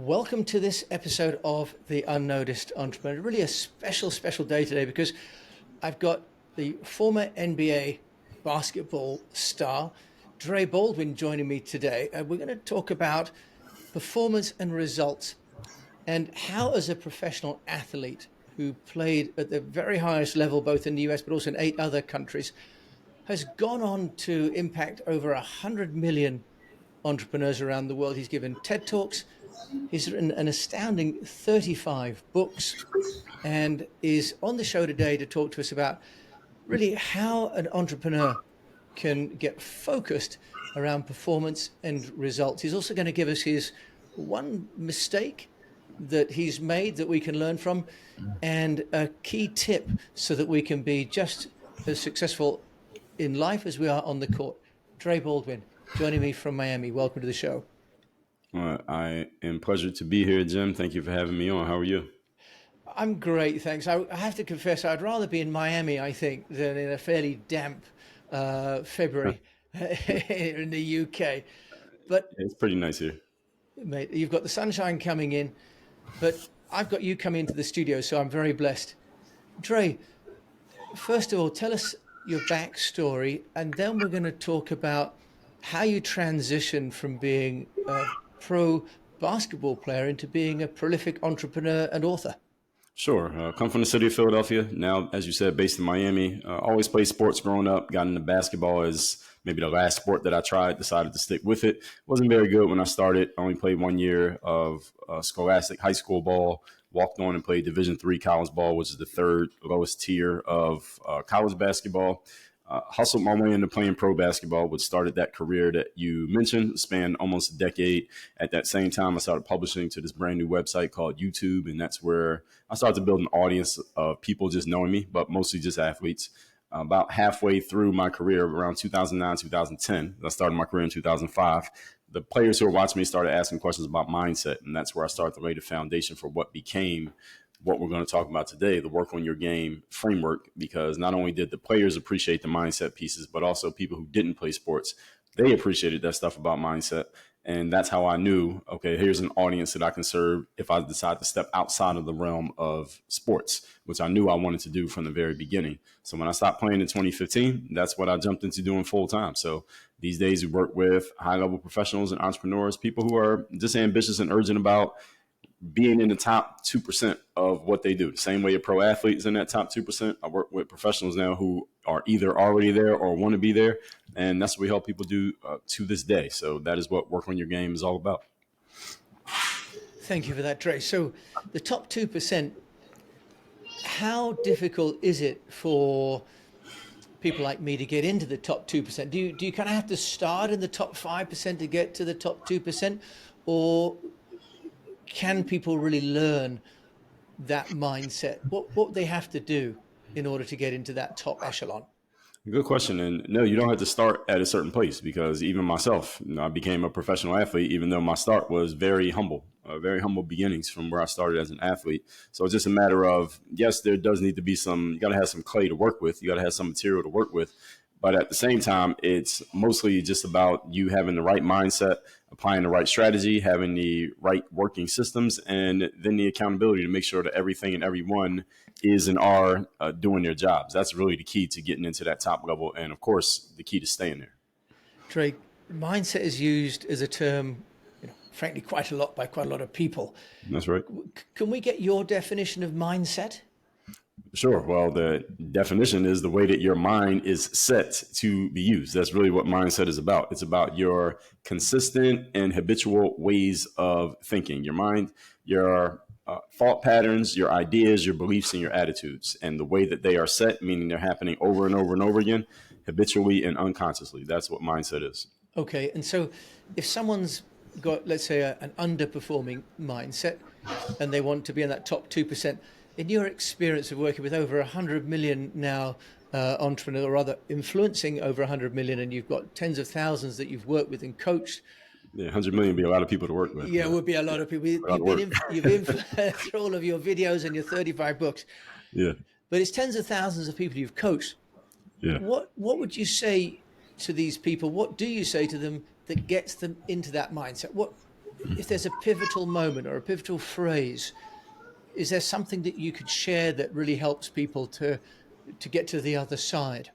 Welcome to this episode of the Unnoticed Entrepreneur. Really a special day today because I've got the former NBA basketball star, Dre Baldwin, joining me today. We're going to talk about performance and results and how, as a professional athlete who played at the very highest level, both in the US but also in 8 other countries, has gone on to impact over 100 million entrepreneurs around the world. He's given TED Talks. He's written an astounding 35 books and is on the show today to talk to us about really how an entrepreneur can get focused around performance and results. He's also going to give us his one mistake that he's made that we can learn from and a key tip so that we can be just as successful in life as we are on the court. Dre Baldwin, joining me from Miami. Welcome to the show. I am pleasure to be here, Jim. Thank you for having me on. How are you? I'm great, thanks. I have to confess, I'd rather be in Miami, I think, than in a fairly damp February in the UK. But It's pretty nice here. mate, you've got the sunshine coming in, but I've got you coming into the studio, so I'm very blessed. Dre, first of all, tell us your backstory, and then we're going to talk about how you transitioned from being a pro basketball player into being a prolific entrepreneur and author. Sure. Come from the city of Philadelphia. Now, as you said, based in Miami. Always played sports growing up. Got into basketball as maybe the last sport that I tried. Decided to stick with it. Wasn't very good when I started. I only played 1 year of scholastic high school ball. Walked on and played Division III college ball, which is the third lowest tier of college basketball. Hustled my way into playing pro basketball, which started that career that you mentioned, spanned almost a decade. At that same time, I started publishing to this brand new website called YouTube, and that's where I started to build an audience of people just knowing me, but mostly just athletes. About halfway through my career, around 2009, 2010, I started my career in 2005. The players who were watching me started asking questions about mindset, and that's where I started to lay the foundation for what became what we're going to talk about today, the work on your game framework, because not only did the players appreciate the mindset pieces, but also people who didn't play sports, they appreciated that stuff about mindset. And that's how I knew, okay, here's an audience that I can serve if I decide to step outside of the realm of sports, which I knew I wanted to do from the very beginning. So when I stopped playing in 2015, that's what I jumped into doing full time. So these days we work with high level professionals and entrepreneurs, people who are just ambitious and urgent about being in the top 2% of what they do. The same way a pro athlete is in that top 2%. I work with professionals now who are either already there or want to be there. And that's what we help people do to this day. So that is what work on your game is all about. Thank you for that, Dre. So the top 2%, how difficult is it for people like me to get into the top 2%? Do you kind of have to start in the top 5% to get to the top 2%? Or can people really learn that mindset? What they have to do in order to get into that top echelon? Good question. And no, you don't have to start at a certain place, because even myself, I became a professional athlete, even though my start was very humble beginnings from where I started as an athlete. So it's just a matter of, yes, there does need to be you got to have some clay to work with. You got to have some material to work with. But at the same time, it's mostly just about you having the right mindset, applying the right strategy, having the right working systems, and then the accountability to make sure that everything and everyone is and are doing their jobs. That's really the key to getting into that top level. And of course, the key to staying there. Drake, mindset is used as a term, frankly, quite a lot by quite a lot of people. That's right. Can we get your definition of mindset? Sure. Well, the definition is the way that your mind is set to be used. That's really what mindset is about. It's about your consistent and habitual ways of thinking. Your mind, your thought patterns, your ideas, your beliefs, and your attitudes, and the way that they are set, meaning they're happening over and over and over again, habitually and unconsciously. That's what mindset is. Okay. And so if someone's got, let's say, an underperforming mindset and they want to be in that top 2%, in your experience of working with over 100 million now entrepreneurs, or rather influencing over 100 million, and you've got tens of thousands that you've worked with and coached. Yeah, 100 million would be a lot of people to work with. Yeah, it would be a lot of people. You've influenced all of your videos and your 35 books. Yeah. But it's tens of thousands of people you've coached. Yeah. What would you say to these people? What do you say to them that gets them into that mindset? if there's a pivotal moment or a pivotal phrase, is there something that you could share that really helps people to get to the other side?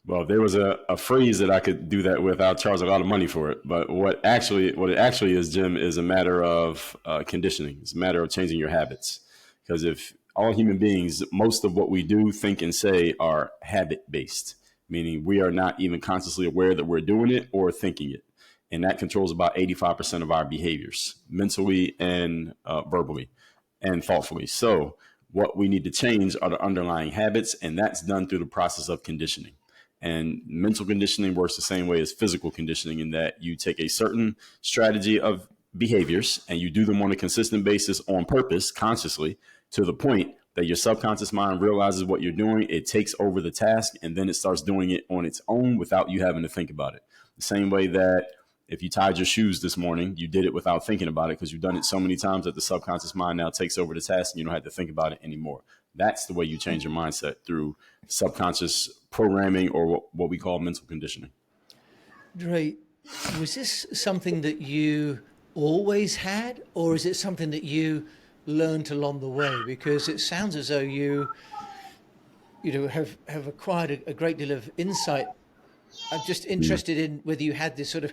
Well, there was a phrase that I could do that with. I'll charge a lot of money for it. But what it actually is, Jim, is a matter of conditioning. It's a matter of changing your habits. Because if all human beings, most of what we do, think, and say are habit based, meaning we are not even consciously aware that we're doing it or thinking it. And that controls about 85% of our behaviors, mentally and verbally and thoughtfully. So, what we need to change are the underlying habits, and that's done through the process of conditioning. And mental conditioning works the same way as physical conditioning in that you take a certain strategy of behaviors and you do them on a consistent basis on purpose, consciously, to the point that your subconscious mind realizes what you're doing. It takes over the task and then it starts doing it on its own without you having to think about it. The same way that if you tied your shoes this morning, you did it without thinking about it because you've done it so many times that the subconscious mind now takes over the task and you don't have to think about it anymore. That's the way you change your mindset, through subconscious programming, or what we call mental conditioning. Dre, was this something that you always had, or is it something that you learned along the way? Because it sounds as though have acquired a great deal of insight. I'm just interested in whether you had this sort of,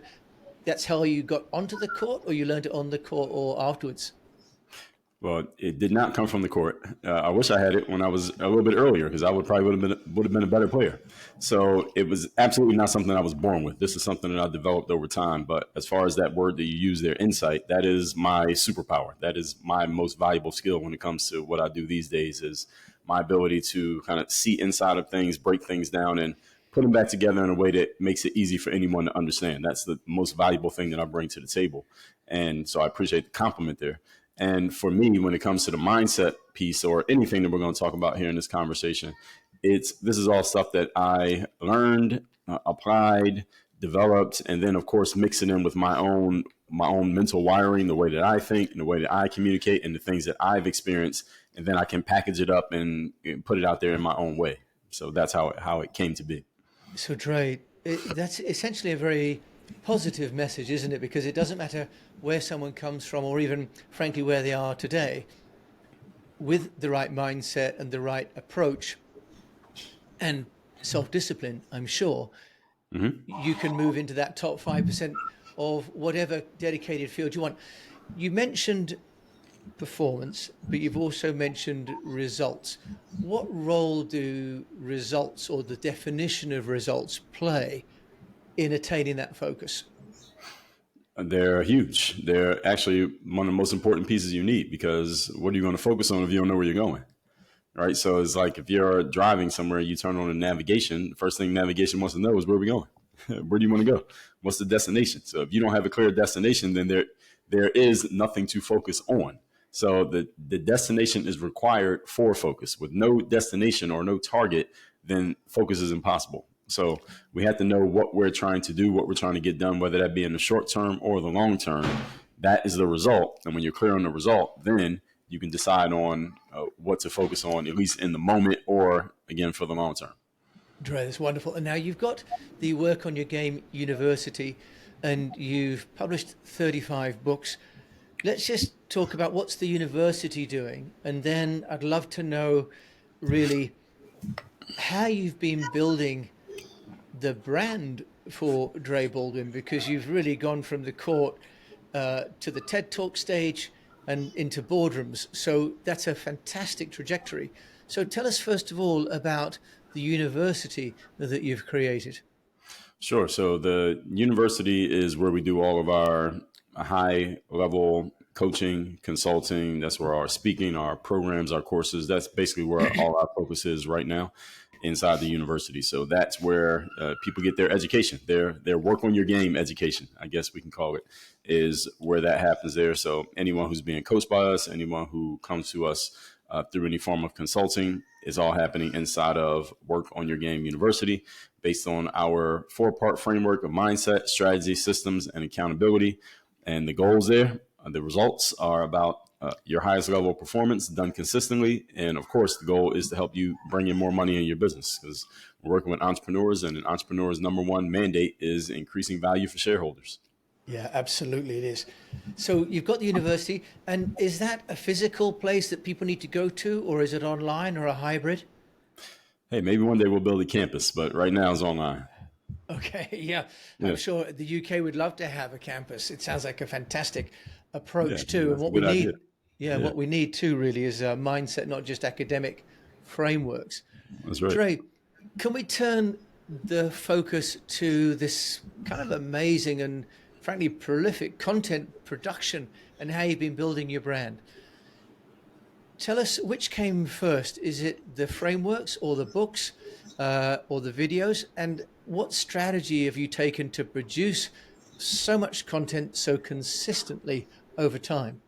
that's how you got onto the court, or you learned it on the court or afterwards. Well, it did not come from the court. I wish I had it when I was a little bit earlier, because I would have been a better player. So it was absolutely not something I was born with. This is something that I developed over time. But as far as that word that you use there, insight, that is my superpower. That is my most valuable skill when it comes to what I do these days, is my ability to kind of see inside of things, break things down, and put them back together in a way that makes it easy for anyone to understand. That's the most valuable thing that I bring to the table. And so I appreciate the compliment there. And for me, when it comes to the mindset piece or anything that we're going to talk about here in this conversation, this is all stuff that I learned, applied, developed, and then of course mix it in with my own mental wiring, the way that I think and the way that I communicate and the things that I've experienced, and then I can package it up and put it out there in my own way. So that's how it came to be. So, Dre, that's essentially a very positive message, isn't it? Because it doesn't matter where someone comes from, or even, frankly, where they are today. With the right mindset and the right approach and self-discipline, I'm sure, you can move into that top 5% of whatever dedicated field you want. You mentioned performance, but you've also mentioned results. What role do results, or the definition of results, play in attaining that focus? They're huge. They're actually one of the most important pieces you need, because what are you going to focus on if you don't know where you're going? Right. So it's like if you're driving somewhere, you turn on the navigation. The first thing navigation wants to know is, where are we going? Where do you want to go? What's the destination? So if you don't have a clear destination, then there is nothing to focus on. So the destination is required for focus. With no destination or no target, then focus is impossible. So we have to know what we're trying to do, what we're trying to get done, whether that be in the short term or the long term. That is the result. And when you're clear on the result, then you can decide on what to focus on, at least in the moment, or again, for the long term. Dre, that's wonderful. And now you've got the Work on Your Game University, and you've published 35 books. Let's just talk about what's the university doing. And then I'd love to know really how you've been building the brand for Dre Baldwin, because you've really gone from the court to the TED Talk stage and into boardrooms. So that's a fantastic trajectory. So tell us first of all about the university that you've created. Sure. So the university is where we do all of our high level coaching, consulting. That's where our speaking, our programs, our courses, that's basically where all our focus is right now inside the university. So that's where people get their education, their work on your game education, I guess we can call it, is where that happens there. So anyone who's being coached by us, anyone who comes to us through any form of consulting, is all happening inside of Work on Your Game University, based on our 4-part framework of mindset, strategy, systems, and accountability. And the goals there, the results are about your highest level of performance done consistently. And of course, the goal is to help you bring in more money in your business, because we're working with entrepreneurs, and an entrepreneur's number one mandate is increasing value for shareholders. Yeah, absolutely it is. So you've got the university, and is that a physical place that people need to go to, or is it online or a hybrid? Hey, maybe one day we'll build a campus, but right now it's online. Okay, yeah, I'm Yeah, sure the UK would love to have a campus. It sounds like a fantastic yeah, approach too. And that's a what we good idea. need, yeah, Yeah, what we need too really is a mindset, not just academic frameworks. that's right. Dre, can we turn the focus to this kind of amazing and frankly prolific content production and how you've been building your brand? Tell us which came first. Is it the frameworks or the books or the videos? And what strategy have you taken to produce so much content so consistently over time?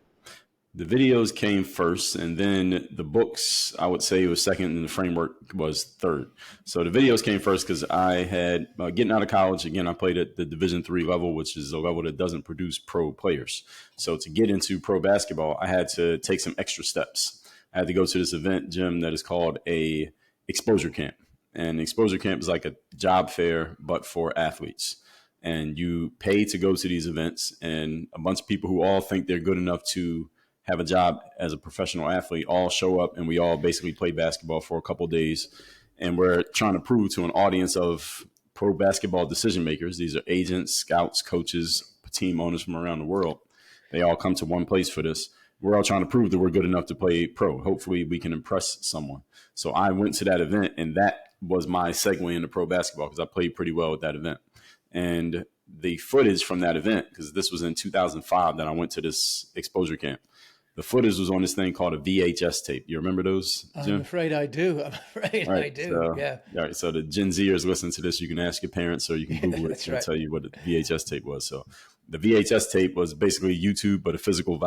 The videos came first, and then the books, I would say, was second, and the framework was third. So the videos came first because I had getting out of college. Again, I played at the Division III level, which is a level that doesn't produce pro players. So to get into pro basketball, I had to take some extra steps. I had to go to this event, Jim, that is called a exposure camp, and exposure camp is like a job fair, but for athletes. And you pay to go to these events, and a bunch of people who all think they're good enough to have a job as a professional athlete all show up, and we all basically play basketball for a couple of days, and we're trying to prove to an audience of pro basketball decision makers, these are agents, scouts, coaches, team owners from around the world, they all come to one place for this. We're all trying to prove that we're good enough to play pro. Hopefully we can impress someone. So I went to that event, and that was my segue into pro basketball because I played pretty well at that event. And the footage from that event, because this was in 2005 that I went to this exposure camp, the footage was on this thing called a VHS tape. You remember those, I'm Jim? afraid I do. I'm afraid All right. I do. So, Yeah, all right. So the Gen Zers listen to this. You can ask your parents, or you can Google it. that's They'll right. tell you what the VHS tape was. So the VHS tape was basically YouTube, but a physical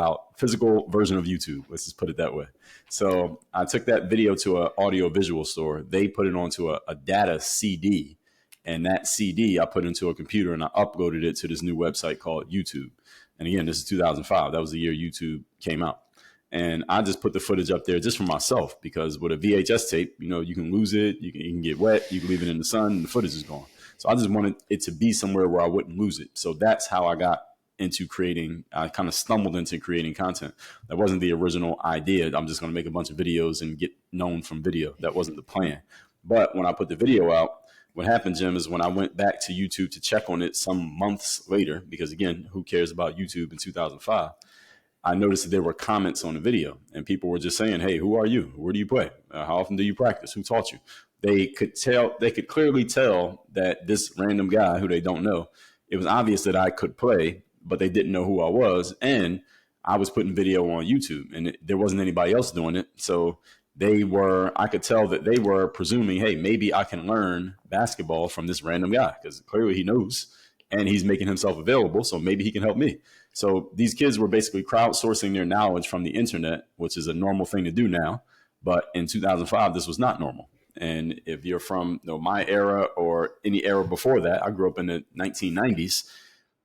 version of YouTube. Let's just put it that way. So I took that video to an audio visual store. They put it onto a data CD, and that CD I put into a computer, and I uploaded it to this new website called YouTube. And again, this is 2005. That was the year YouTube came out. And I just put the footage up there just for myself, because with a VHS tape, you can lose it, you can get wet, you can leave it in the sun, and the footage is gone. So I just wanted it to be somewhere where I wouldn't lose it. So that's how I got into creating, I kind of stumbled into creating content. That wasn't the original idea. I'm just going to make a bunch of videos and get known from video. That wasn't the plan. But when I put the video out, what happened, Jim, is when I went back to YouTube to check on it some months later, because again, who cares about YouTube in 2005? I noticed that there were comments on the video, and people were just saying, "Hey, who are you? Where do you play? How often do you practice? Who taught you?" They could clearly tell that this random guy who they don't know, it was obvious that I could play, but they didn't know who I was. And I was putting video on YouTube, and there wasn't anybody else doing it. So I could tell that they were presuming, hey, maybe I can learn basketball from this random guy, because clearly he knows and he's making himself available. So maybe he can help me. So these kids were basically crowdsourcing their knowledge from the internet, which is a normal thing to do now. But in 2005, this was not normal. And if you're from my era or any era before that, I grew up in the 1990s.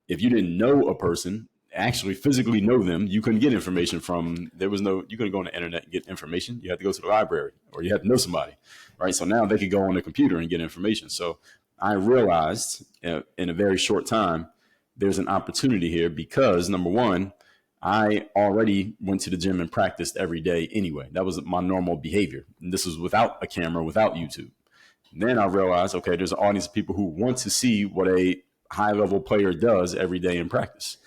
If you didn't know a person, actually physically know them, you couldn't get information from, you couldn't go on the internet and get information. You had to go to the library, or you had to know somebody, right? So now they could go on the computer and get information. So I realized in a very short time, there's an opportunity here, because number one, I already went to the gym and practiced every day anyway. That was my normal behavior. And this was without a camera, without YouTube. And then I realized, okay, there's an audience of people who want to see what a high level player does every day in practice.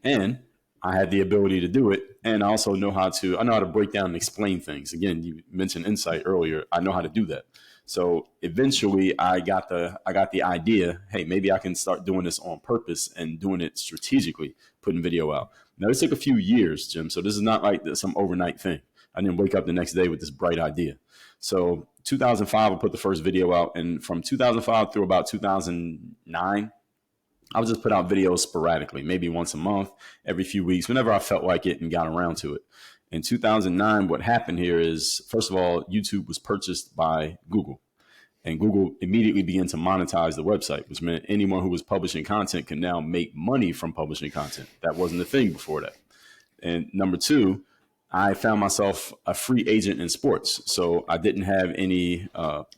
And I had the ability to do it. And I also know how to break down and explain things. Again, you mentioned insight earlier. I know how to do that. So eventually I got the idea, hey, maybe I can start doing this on purpose and doing it strategically, putting video out. Now, it took a few years, Jim. So this is not like some overnight thing. I didn't wake up the next day with this bright idea. So 2005, I put the first video out. And from 2005 through about 2009, I would just put out videos sporadically, maybe once a month, every few weeks, whenever I felt like it and got around to it. In 2009, what happened here is, first of all, YouTube was purchased by Google, and Google immediately began to monetize the website, which meant anyone who was publishing content can now make money from publishing content. That wasn't a thing before that. And number two, I found myself a free agent in sports. So I didn't have any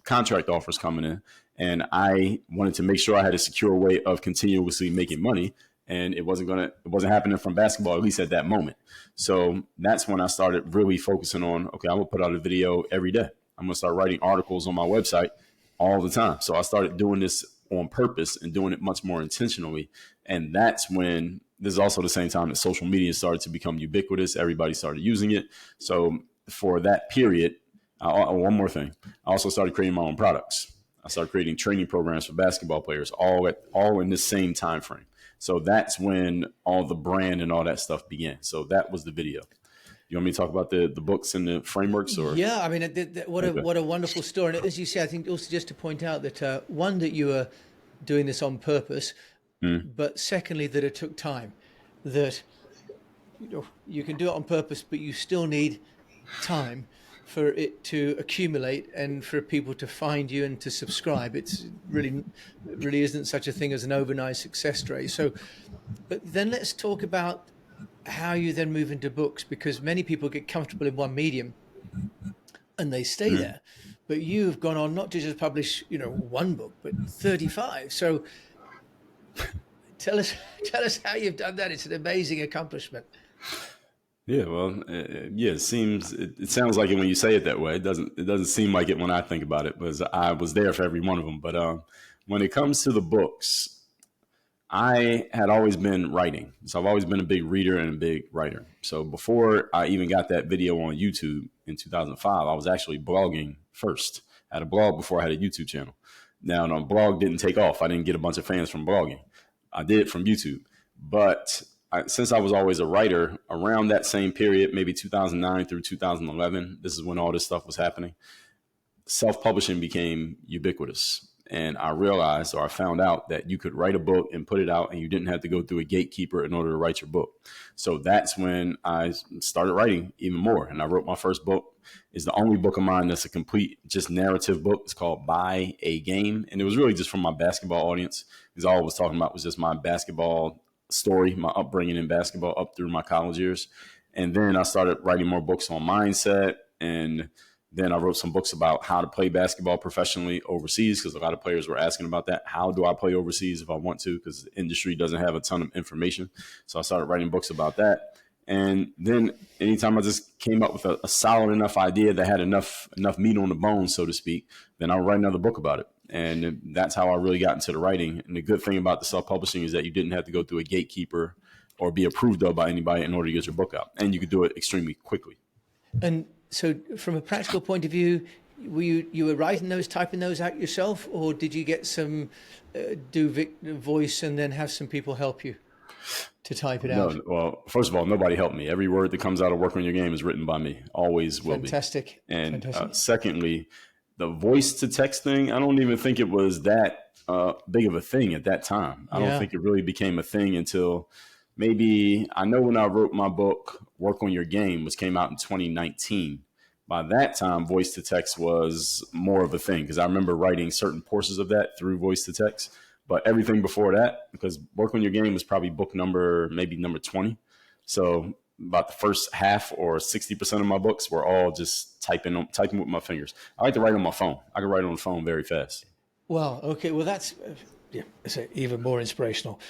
contract offers coming in. And I wanted to make sure I had a secure way of continuously making money. and it wasn't happening from basketball, at least at that moment. So that's when I started really focusing on, okay, I'm gonna put out a video every day. I'm gonna start writing articles on my website all the time. So I started doing this on purpose and doing it much more intentionally. And that's when, this is also the same time that social media started to become ubiquitous. Everybody started using it. So for that period, one more thing, I also started creating my own products. I started creating training programs for basketball players, all in this same time frame. So that's when all the brand and all that stuff began. So that was the video. You want me to talk about the books and the frameworks? Or Yeah, I mean, what a wonderful story. And as you say, I think also just to point out that one, that you were doing this on purpose, but secondly, that it took time. That you can do it on purpose, but you still need time for it to accumulate and for people to find you and to subscribe. It's really isn't such a thing as an overnight success story. So, but then let's talk about how you then move into books, because many people get comfortable in one medium and they stay there. But you've gone on not to just publish, one book, but 35. So tell us how you've done that. It's an amazing accomplishment. Yeah, well, it sounds like it when you say it that way. It doesn't seem like it when I think about it, because I was there for every one of them. But when it comes to the books, I had always been writing. So I've always been a big reader and a big writer. So before I even got that video on YouTube in 2005, I was actually blogging first. I had a blog before I had a YouTube channel. Now, the blog didn't take off. I didn't get a bunch of fans from blogging. I did it from YouTube. But since I was always a writer, around that same period, maybe 2009 through 2011, this is when all this stuff was happening, self-publishing became ubiquitous. And I realized, or I found out, that you could write a book and put it out and you didn't have to go through a gatekeeper in order to write your book. So that's when I started writing even more. And I wrote my first book. It's the only book of mine that's a complete just narrative book. It's called Buy a Game. And it was really just from my basketball audience, because all I was talking about was just my basketball story, my upbringing in basketball up through my college years. And then I started writing more books on mindset, and then I wrote some books about how to play basketball professionally overseas, because a lot of players were asking about that. How do I play overseas if I want to? Because the industry doesn't have a ton of information. So I started writing books about that. And then anytime I just came up with a solid enough idea that had enough meat on the bone, so to speak, then I would write another book about it. And that's how I really got into the writing. And the good thing about the self-publishing is that you didn't have to go through a gatekeeper or be approved of by anybody in order to get your book out. And you could do it extremely quickly. And so from a practical point of view, you were writing those, typing those out yourself, or did you get some voice and then have some people help you to type it out? No, well, first of all, nobody helped me. Every word that comes out of Work on Your Game is written by me. Always will be. Fantastic. And secondly, the voice to text thing, I don't even think it was that big of a thing at that time. I don't think it really became a thing until maybe, I know when I wrote my book, Work on Your Game, which came out in 2019. By that time, voice to text was more of a thing, because I remember writing certain portions of that through voice to text. But everything before that, because Work on Your Game was probably book number 20. So about the first half or 60% of my books were all just typing with my fingers. I like to write on my phone. I can write on the phone very fast. Wow. Okay. Well, that's even more inspirational.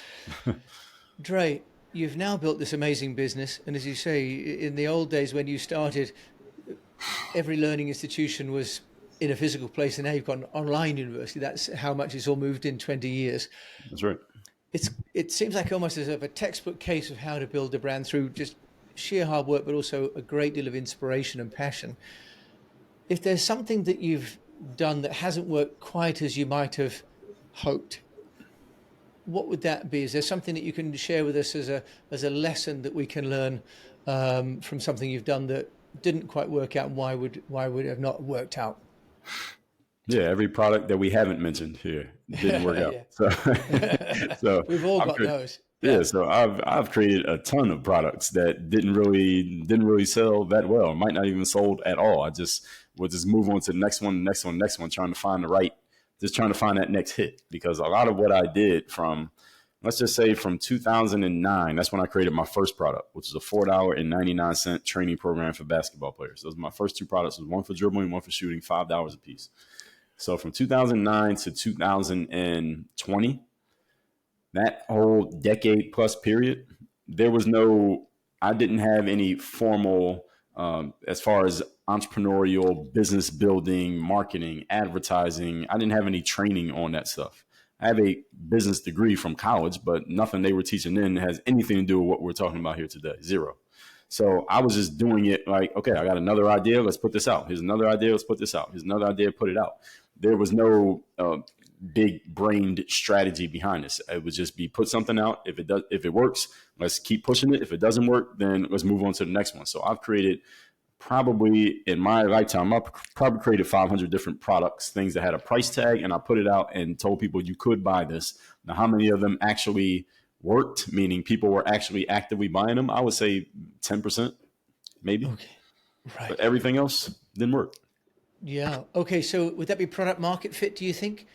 Dre, you've now built this amazing business. And as you say, in the old days when you started, every learning institution was in a physical place, and now you've got an online university. That's how much it's all moved in 20 years. That's right. It seems like almost as a textbook case of how to build a brand through just sheer hard work, but also a great deal of inspiration and passion. If there's something that you've done that hasn't worked quite as you might have hoped, what would that be? Is there something that you can share with us as a lesson that we can learn from something you've done that didn't quite work out, and why would it have not worked out? Yeah, every product that we haven't mentioned here didn't work out. So we've all got those. Yeah, so I've created a ton of products that didn't really sell that well, might not even sold at all. I just would just move on to the next one, trying to find that next hit. Because a lot of what I did from, let's just say from 2009, that's when I created my first product, which is a $4.99 training program for basketball players. Those are my first two products. One for dribbling, one for shooting, $5 a piece. So from 2009 to 2020, that whole decade plus period, there was no, I didn't have any formal, as far as entrepreneurial business building, marketing, advertising. I didn't have any training on that stuff. I have a business degree from college, but nothing they were teaching then has anything to do with what we're talking about here today. Zero. So I was just doing it like, okay, I got another idea. Let's put this out. Here's another idea. Let's put this out. Here's another idea. Put it out. There was no big brained strategy behind this. It would just be put something out. If it works, let's keep pushing it. If it doesn't work, then let's move on to the next one. So I've created, probably in my lifetime, I've probably created 500 different products, things that had a price tag, and I put it out and told people you could buy this. Now, how many of them actually worked, meaning people were actually actively buying them? I would say 10%, maybe. Okay. Right. But everything else didn't work. Yeah. Okay. So would that be product market fit, do you think?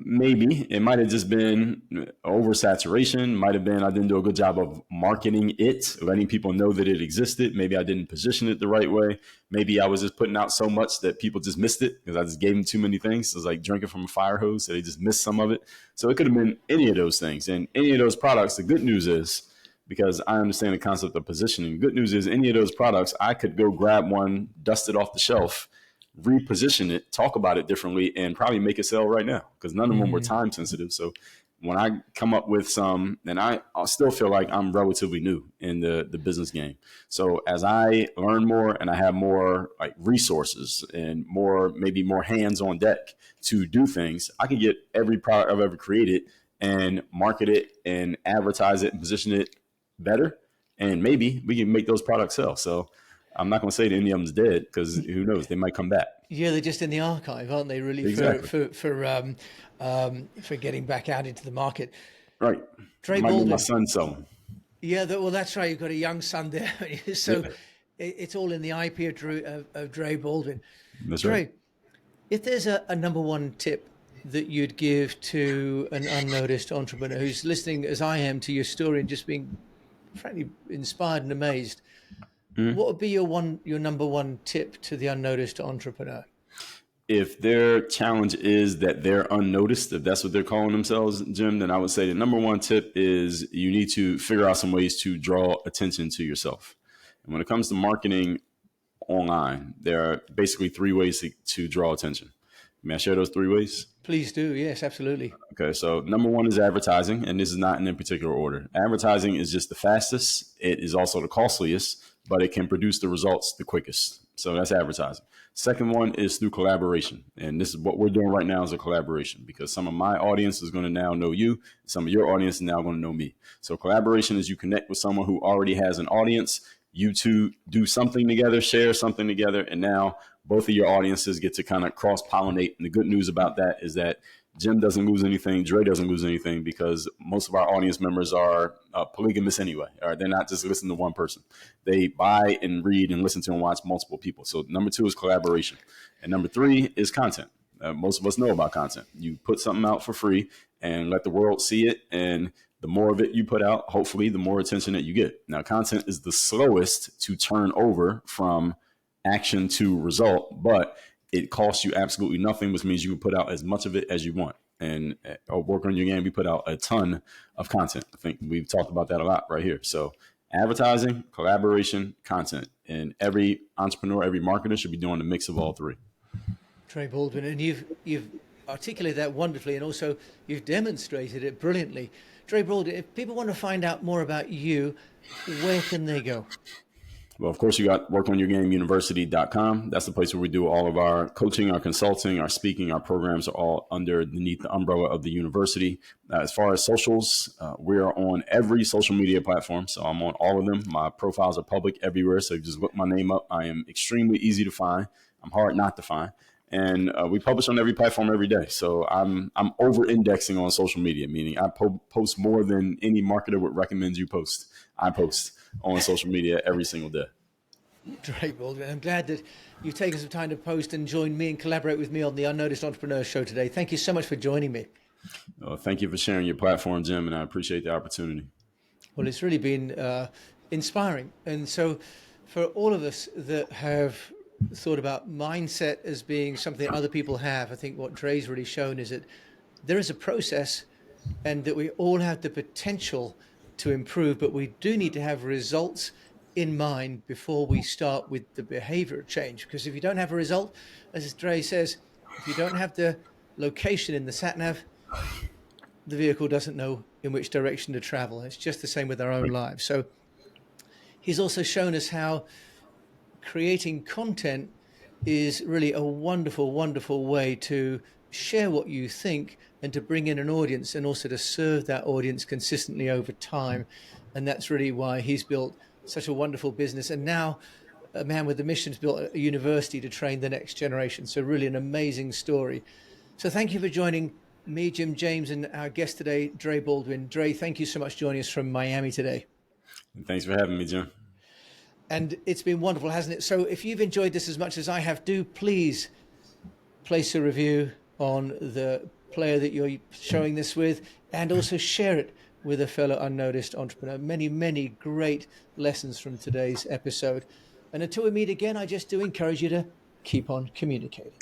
Maybe it might have just been oversaturation. Might have been I didn't do a good job of marketing it, letting people know that it existed. Maybe I didn't position it the right way. Maybe I was just putting out so much that people just missed it because I just gave them too many things. It was like drinking from a fire hose, so they just missed some of it. So it could have been any of those things. And any of those products, the good news is, because I understand the concept of positioning, the good news is any of those products, I could go grab one, dust it off the shelf, reposition it, talk about it differently, and probably make it sell right now because none of them were time sensitive. So when I come up with some, and I still feel like I'm relatively new in the business game. So as I learn more and I have more like resources and maybe more hands on deck to do things, I can get every product I've ever created and market it and advertise it and position it better. And maybe we can make those products sell. So I'm not going to say that any of them's dead because who knows, they might come back. Yeah, they're just in the archive, aren't they? Really, Exactly. for getting back out into the market. Right. Dre Might be my Baldwin. son selling. Yeah, well, that's right. You've got a young son there, so Yeah, it's all in the IP of Dre Baldwin. that's Dre, right. if there's a number one tip that you'd give to an unnoticed entrepreneur who's listening, as I am, to your story and just being frankly inspired and amazed, what would be your number one tip to the unnoticed entrepreneur? If their challenge is that they're unnoticed, if that's what they're calling themselves, Jim, then I would say the number one tip is you need to figure out some ways to draw attention to yourself. And when it comes to marketing online, there are basically three ways to draw attention. May I share those three ways? Please do. Yes, absolutely. Okay, so number one is advertising, and this is not in any particular order. Advertising is just the fastest. It is also the costliest, but it can produce the results the quickest. So that's advertising. Second one is through collaboration. And this is what we're doing right now is a collaboration because some of my audience is going to now know you. Some of your audience is now going to know me. So collaboration is you connect with someone who already has an audience. You two do something together, share something together, and now both of your audiences get to kind of cross-pollinate. And the good news about that is that Jim doesn't lose anything, Dre doesn't lose anything because most of our audience members are polygamous anyway. Or they're not just listening to one person. They buy and read and listen to and watch multiple people. So number two is collaboration. And number three is content. Most of us know about content. You put something out for free and let the world see it. And the more of it you put out, hopefully, the more attention that you get. Now, content is the slowest to turn over from action to result, but it costs you absolutely nothing, which means you can put out as much of it as you want. And Work on Your Game, we put out a ton of content. I think we've talked about that a lot right here. So advertising, collaboration, content. And every entrepreneur, every marketer should be doing a mix of all three. Dre Baldwin, and you've articulated that wonderfully, and also you've demonstrated it brilliantly. Dre Baldwin, if people want to find out more about you, where can they go? Well, of course, you got workonyourgameuniversity.com. That's the place where we do all of our coaching, our consulting, our speaking, our programs are all underneath the umbrella of the university. As far as socials, we are on every social media platform. So I'm on all of them. My profiles are public everywhere. So just look my name up. I am extremely easy to find. I'm hard not to find. And we publish on every platform every day. So I'm over-indexing on social media, meaning I post more than any marketer would recommend you post. I post on social media every single day. Dre Baldwin, I'm glad that you've taken some time to post and join me and collaborate with me on the Unnoticed Entrepreneur Show today. Thank you so much for joining me. Thank you for sharing your platform, Jim, and I appreciate the opportunity. Well, it's really been inspiring. And so for all of us that have thought about mindset as being something other people have, I think what Dre's really shown is that there is a process and that we all have the potential to improve, but we do need to have results in mind before we start with the behavior change. Because if you don't have a result, as Dre says, if you don't have the location in the sat nav, the vehicle doesn't know in which direction to travel. It's just the same with our own lives. So he's also shown us how creating content is really a wonderful, wonderful way to share what you think and to bring in an audience, and also to serve that audience consistently over time. And that's really why he's built such a wonderful business. And now a man with a mission's built a university to train the next generation. So really an amazing story. So thank you for joining me, Jim James, and our guest today, Dre Baldwin. Dre, thank you so much for joining us from Miami today. Thanks for having me, Jim. And it's been wonderful, hasn't it? So if you've enjoyed this as much as I have, do please place a review on the player that you're showing this with, and also share it with a fellow unnoticed entrepreneur. Many, many great lessons from today's episode. And until we meet again, I just do encourage you to keep on communicating.